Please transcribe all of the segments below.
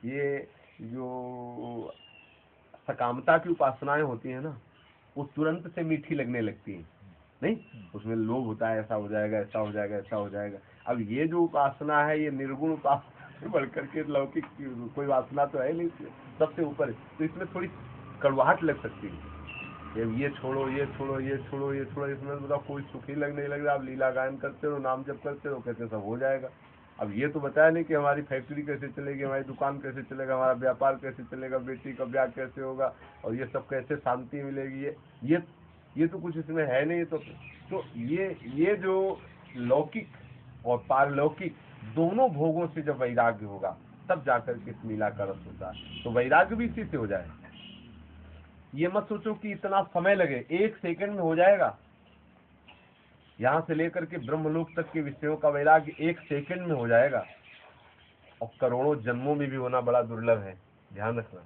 ये जो सकामता की उपासनाएं होती है ना, वो तुरंत से मीठी लगने लगती है, नहीं, उसमें लोभ होता है, ऐसा हो जाएगा, ऐसा हो जाएगा, ऐसा हो जाएगा। अब ये जो उपासना है, ये निर्गुण उपासना से बढ़ करके लौकिक कोई वासना तो है नहीं, सबसे ऊपर है, तो इसमें थोड़ी कड़वाहट लग सकती है। ये छोड़ो, ये छोड़ो, ये छोड़ो, ये छोड़ो, इसमें बताओ कोई सुख ही लगने लग रहा है। आप लीला गायन करते हो, नाम जप करते हो, कहते सब हो जाएगा। अब ये तो बताया नहीं कि हमारी फैक्ट्री कैसे चलेगी, हमारी दुकान कैसे चलेगा, हमारा व्यापार कैसे चलेगा, बेटी का ब्याह कैसे होगा, और ये सब कैसे शांति मिलेगी। ये तो कुछ इसमें है नहीं। तो ये जो लौकिक और पारलौकिक दोनों भोगों से जब वैराग्य होगा, तब जाकर के इस लीला का रस होता है। तो वैराग्य भी इसी से हो जाए। ये मत सोचो कि इतना समय लगे, 1 सेकंड में हो जाएगा। यहाँ से लेकर के ब्रह्मलोक तक के विषयों का वैराग्य 1 सेकंड में हो जाएगा, और करोड़ों जन्मों में भी होना बड़ा दुर्लभ है, ध्यान रखना।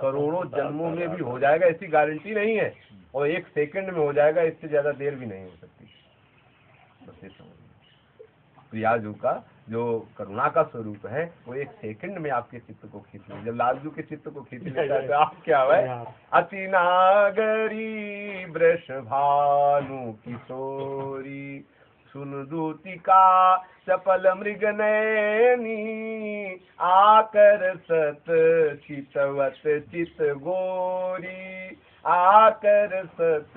करोड़ों जन्मों में भी हो जाएगा ऐसी गारंटी नहीं है, और 1 सेकंड में हो जाएगा, इससे ज्यादा देर भी नहीं हो सकती। बस ये समझ। प्रियाजू का जो करुणा का स्वरूप है, वो 1 सेकंड में आपके चित्त को खींच ले। जब लालजू के चित्त को खींच लेता है तो आप क्या है, अति नागरी वृष भानु किशोरी, सुन दूतिका चपल मृग नयनी, आकर सत चितवत चित गोरी, आकर सत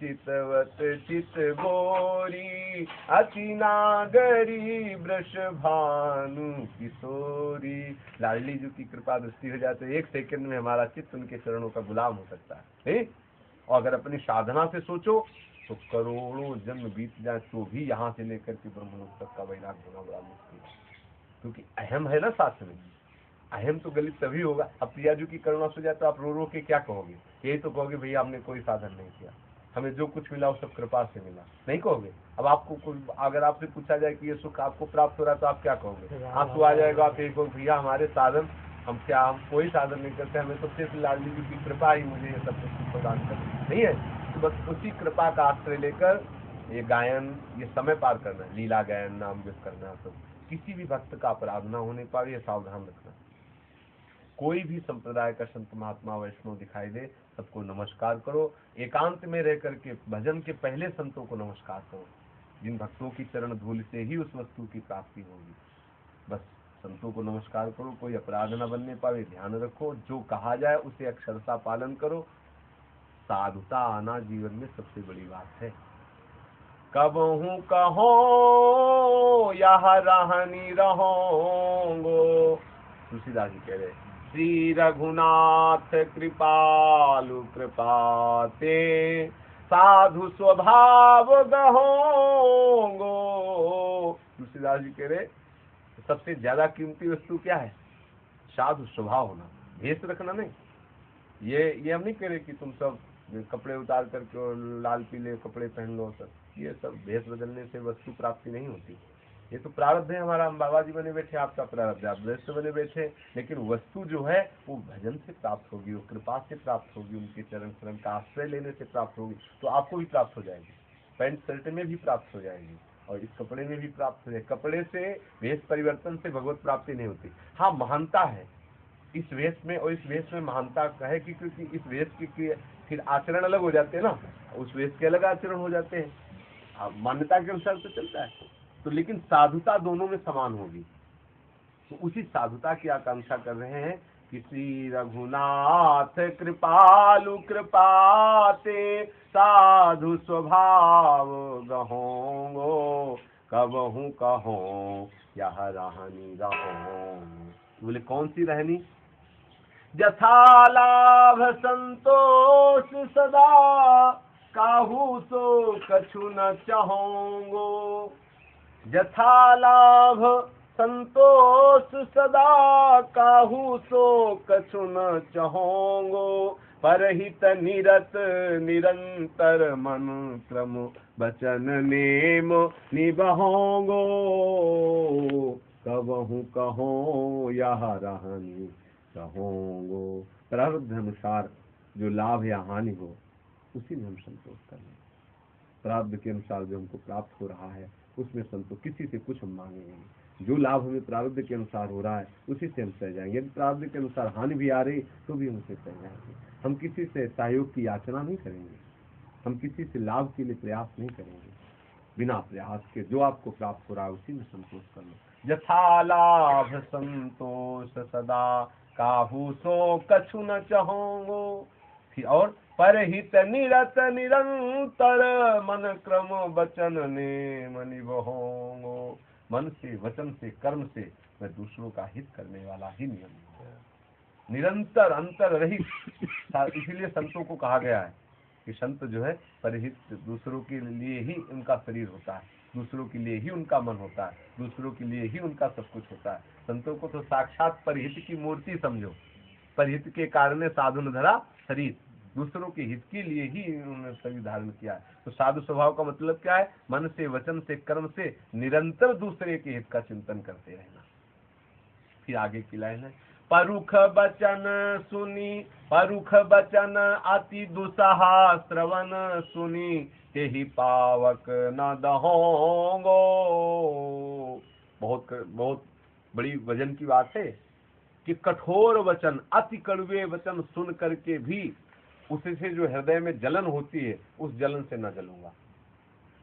चितवत चित गोरी, अति नागरी वृष भानु किशोरी। लाडली जी की कृपा दृष्टि हो जाए तो 1 सेकंड में हमारा चित्त उनके चरणों का गुलाम हो सकता है। और अगर अपनी साधना से सोचो तो करोड़ों जन्म बीत जाए तो भी यहाँ से लेकर के ब्रह्मलोक तक का वैराग्य होना बड़ा मुश्किल है, क्योंकि अहम है ना साथ में। अहम तो गलित तभी होगा। अब प्रियाजू की करुणा से जाए तो आप रो रो के क्या कहोगे? यही तो कहोगे भैया हमने कोई साधन नहीं किया, हमें जो कुछ मिला वो सब कृपा से मिला, नहीं कहोगे? अब आपको अगर आपसे पूछा जाए कि ये सुख आपको प्राप्त हो रहा है तो आप क्या कहोगे? आंसू आ जाएगा, आप यही कहोगे भैया हमारे साधन, हम कोई साधन नहीं करते, हमें तो सिर्फ लाडली जी की कृपा ही मुझे ये सब कुछ प्रदान करती नहीं है। तो बस उसी कृपा का आश्रय लेकर ये गायन, ये समय पार करना है, लीला गायन, नाम जप करना, सब किसी भी भक्त का अपराध ना होने पाए, ये सावधान रखना। कोई भी संप्रदाय का संत महात्मा वैष्णव दिखाई दे, सबको नमस्कार करो। एकांत में रह करके भजन के पहले संतों को नमस्कार करो, जिन भक्तों की चरण धूल से ही उस वस्तु की प्राप्ति होगी। बस संतों को नमस्कार करो, कोई अपराध न बनने पावे, ध्यान रखो, जो कहा जाए उसे अक्षरशः पालन करो। साधुता आना जीवन में सबसे बड़ी बात है। कबहू कहो यह रहनी रहोगो, तुलसीदास जी कह रहे, श्री रघुनाथ कृपालु कृपाते, साधु स्वभाव गहोगो। तुलसीदास जी कह रहे सबसे ज्यादा कीमती वस्तु क्या है? साधु स्वभाव होना, भेष रखना नहीं। ये हम नहीं कह रहे कि तुम सब कपड़े उतार करके और लाल पीले कपड़े पहन लो, सब ये सब भेष बदलने से वस्तु प्राप्ति नहीं होती। ये तो प्रारब्ध है हमारा, हम बाबा जी बने बैठे, आपका प्रारब्ध है, आप वैश्य बने बैठे, लेकिन वस्तु जो है वो भजन से प्राप्त होगी, वो कृपा से प्राप्त होगी, उनके चरण शरण का आश्रय लेने से प्राप्त होगी, तो आपको भी प्राप्त हो जाएगी, पैंट शर्ट में भी प्राप्त हो जाएगी, और इस कपड़े में भी प्राप्त हो जाएगी। कपड़े से वेश परिवर्तन से भगवत प्राप्ति नहीं होती। हाँ, महानता है इस वेश में, और इस वेश में महानता है कि क्योंकि इस वेश की फिर आचरण अलग हो जाते हैं ना, उस वेश के अलग आचरण हो जाते हैं, मान्यता के अनुसार तो चलता है। तो लेकिन साधुता दोनों में समान होगी, तो उसी साधुता की आकांक्षा कर रहे हैं कि श्री रघुनाथ कृपालु कृपाते, साधु स्वभाव गहोगो, कबहू कहो यह रहनी रहो। बोले कौन सी रहनी? जथा लाभ संतोष सदा, काहू सो कछु न चाहोगो। जथा लाभ संतोष सदा, काहू सो कछु न चाहोगो। परहित निरत निरंतर मन क्रम, बचन नेम निबहोगो। कबहू कहो यह रहनी रहोगो। प्रारब्ध अनुसार जो लाभ या हानि हो उसी में हम संतोष कर लें। प्रारब्ध के अनुसार जो हमको प्राप्त हो रहा है उसमें संतोष, किसी से कुछ हम मांगेंगे नहीं। जो लाभ हमें प्रारब्ध के अनुसार हो रहा है उसी से हम सह जाएंगे। यदि प्रारब्ध के अनुसार हानि भी आ रही तो भी हम उसे सह जाएंगे। हम किसी से सहयोग की याचना नहीं करेंगे, हम किसी से लाभ के लिए प्रयास नहीं करेंगे। बिना प्रयास के जो आपको प्राप्त हो रहा है उसी में संतोष कर लो। यथा लाभ संतोष सदा काहू सो कछु न चाहोगो। फिर और परहित निरत निरंतर मन क्रम वचन ने मनि बहोगो। मन से, वचन से, कर्म से मैं दूसरों का हित करने वाला ही नियम हूँ, निरंतर अंतर रहित। इसीलिए संतों को कहा गया है कि संत जो है परिहित, दूसरों के लिए ही उनका शरीर होता है, दूसरों के लिए ही उनका मन होता है, दूसरों के लिए ही उनका सब कुछ होता है। संतों को तो साक्षात परिहित की मूर्ति समझो। परिहित के कारण साधु न धरा शरीर, दूसरों के हित के लिए ही उन्होंने शरीर धारण किया है। तो साधु स्वभाव का मतलब क्या है? मन से, वचन से, कर्म से निरंतर दूसरे के हित का चिंतन करते रहना। फिर आगे की लाइन है, परुख बचन सुनी, परुख बचन अति दुसहा श्रवण सुनी, तेहि पावक न दहोगो। बहुत बहुत बड़ी वजन की बात है कि कठोर वचन, अति कड़वे वचन सुन करके भी उससे जो हृदय में जलन होती है उस जलन से न जलूंगा।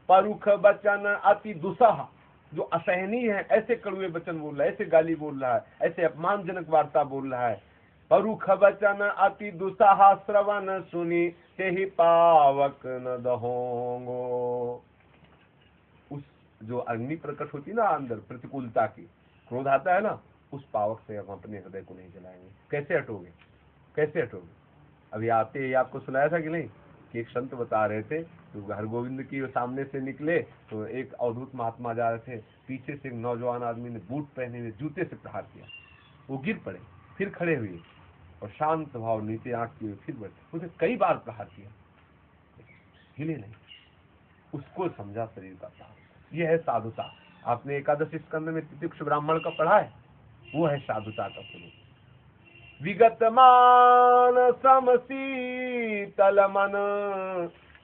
परुख वचन अति दुसहा, जो असहनीय है, ऐसे कड़वे वचन बोल रहा है, ऐसे गाली बोल रहा है, ऐसे अपमानजनक वार्ता बोल रहा है। परुख वचन अति दुसहा श्रवण सुनी, तेहि पावक न दहोगो। उस जो अग्नि प्रकट होती ना अंदर प्रतिकूलता की, क्रोध आता है ना, उस पावक से हम अपने हृदय को नहीं जलाएंगे। कैसे हटोगे? कैसे हटोगे? अभी आते ही आपको सुनाया था कि नहीं कि एक संत बता रहे थे, तो हरगोविंद की सामने से निकले तो एक अवधूत महात्मा जा रहे थे, पीछे से एक नौजवान आदमी ने बूट पहने हुए जूते से प्रहार किया। वो गिर पड़े, फिर खड़े हुए और शांत भाव नीचे आंख किए, फिर बैठे। उसे कई बार प्रहार किया, हिले नहीं। उसको समझा शरीर का प्राण। ये है साधुता। आपने एकादश स्कंद में तितिक्ष ब्राह्मण का पढ़ा है, वो है साधुता का स्वरूप। विगत मान समशीतल मन,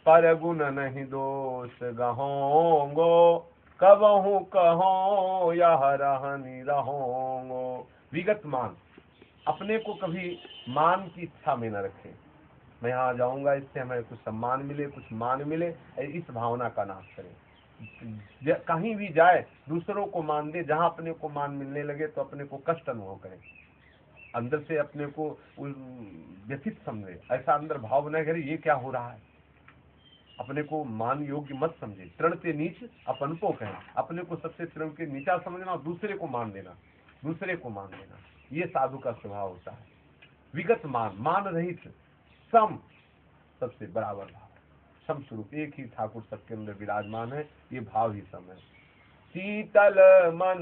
पर गुण नहीं दोष गहोगो। कबहू कहो यह रहनी रहोगो। विगत मान, अपने को कभी मान की इच्छा में न रखे। मैं यहाँ जाऊंगा इससे हमें कुछ सम्मान मिले, कुछ मान मिले, इस भावना का नाश करें। कहीं भी जाए दूसरों को मान दे, जहाँ अपने को मान मिलने लगे तो अपने को कष्ट अनुभव करें, अंदर से अपने को व्यथित समझे, ऐसा अंदर भाव बनाए करे ये क्या हो रहा है। अपने को मान योग्य मत समझे, तृण के नीच अपन को कहें, अपने को सबसे तृण के नीचा समझना और दूसरे को मान देना, दूसरे को मान देना, ये साधु का स्वभाव होता है। विगत मान, मान रहित, सम, सबसे बराबर भाव, सम स्वरूप, एक ही ठाकुर सबके अंदर विराजमान है, ये भाव ही सम है। शीतल मन,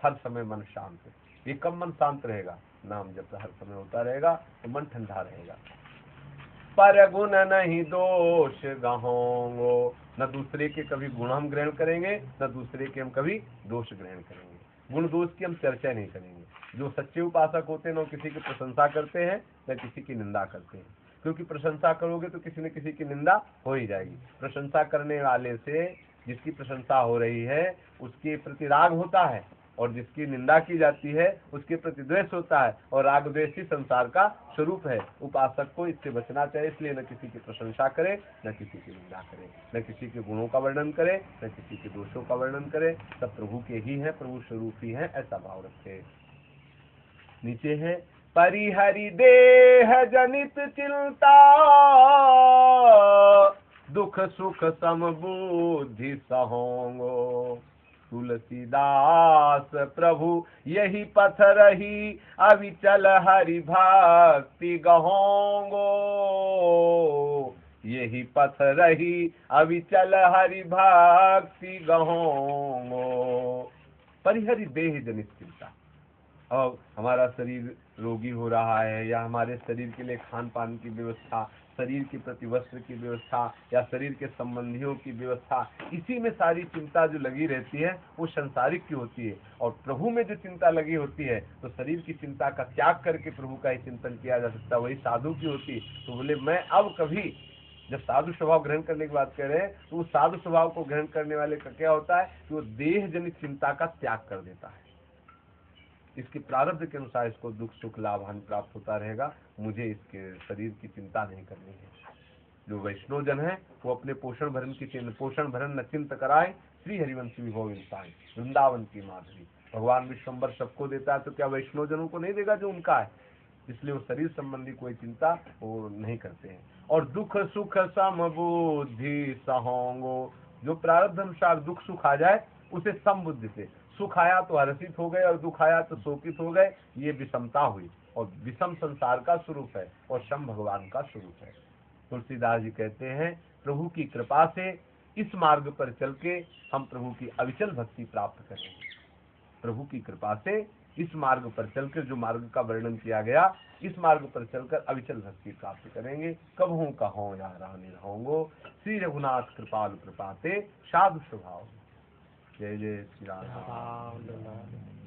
हर समय मन शांत है। ये कब मन शांत रहेगा? नाम जब हर समय होता रहेगा तो मन ठंडा रहेगा। पर गुण नहीं दोष गहोगो, न दूसरे के कभी गुण हम ग्रहण करेंगे, न दूसरे के हम कभी दोष ग्रहण करेंगे। गुण दोष की हम चर्चा नहीं करेंगे। जो सच्चे उपासक होते हैं न किसी की प्रशंसा करते हैं न किसी की निंदा करते हैं, क्योंकि प्रशंसा करोगे तो किसी न किसी की निंदा हो ही जाएगी। प्रशंसा करने वाले से, जिसकी प्रशंसा हो रही है उसके प्रति राग होता है, और जिसकी निंदा की जाती है उसके प्रति द्वेष होता है, और राग द्वेष ही संसार का स्वरूप है। उपासक को इससे बचना चाहिए, इसलिए न किसी की प्रशंसा करे, न किसी की निंदा करे, न किसी के गुणों का वर्णन करे, न किसी के दोषों का वर्णन करे। सब प्रभु के ही है, प्रभु स्वरूप ही है, ऐसा भाव रखे। नीचे है, परिहरि देह जनित चिंता, दुख सुख सम बुद्धि सहोगो। तुलसीदास प्रभु यही पथ रही, अविचल हरि भक्ति गहोगो। यही पथ रही, अविचल हरि भक्ति गहोगो। परिहरि देह जनित चिंता, और हमारा शरीर रोगी हो रहा है, या हमारे शरीर के लिए खान पान की व्यवस्था, शरीर के प्रति वस्त्र की व्यवस्था, या शरीर के संबंधियों की व्यवस्था, इसी में सारी चिंता जो लगी रहती है वो संसारिक की होती है। और प्रभु में जो चिंता लगी होती है तो शरीर की चिंता का त्याग करके प्रभु का ही चिंतन किया जा सकता है, वही साधु की होती है। तो बोले मैं अब कभी जब साधु स्वभाव ग्रहण करने की बात कह रहे हैं तो उस साधु स्वभाव को ग्रहण करने वाले का क्या होता है कि वो देह जनित चिंता का त्याग कर देता है। इसके प्रारब्ध के अनुसार इसको दुख सुख लाभ हानि प्राप्त होता रहेगा, मुझे इसके शरीर की चिंता नहीं करनी है। जो वैष्णव जन है वो अपने पोषण भरण न चिंत कराए, श्री हरिवंशी विभव इंसान वृंदावन की माधुरी। भगवान विश्वम्बर सबको देता है तो क्या वैष्णव जनों को नहीं देगा जो उनका है? इसलिए वो शरीर संबंधी कोई चिंता वो नहीं करते हैं। और दुख सुख समबुद्धि सहोंगो, जो प्रारब्ध अनुसार दुख सुख आ जाए उसे समबुद्धि से, सुख आया तो हर्षित हो गए और दुख आया तो शोकित हो गए, ये विषमता हुई। और विषम संसार का स्वरूप है और सम भगवान का स्वरूप है। तुलसीदास जी कहते हैं प्रभु की कृपा से इस मार्ग पर चल के हम प्रभु की अविचल भक्ति प्राप्त करेंगे। प्रभु की कृपा से इस मार्ग पर चलकर, जो मार्ग का वर्णन किया गया, इस मार्ग पर चलकर अविचल भक्ति प्राप्त करेंगे। कब हूँ कहो या रानी रहोगो, श्री रघुनाथ कृपाल कृपाते साधु स्वभाव। जय जय श्री राम।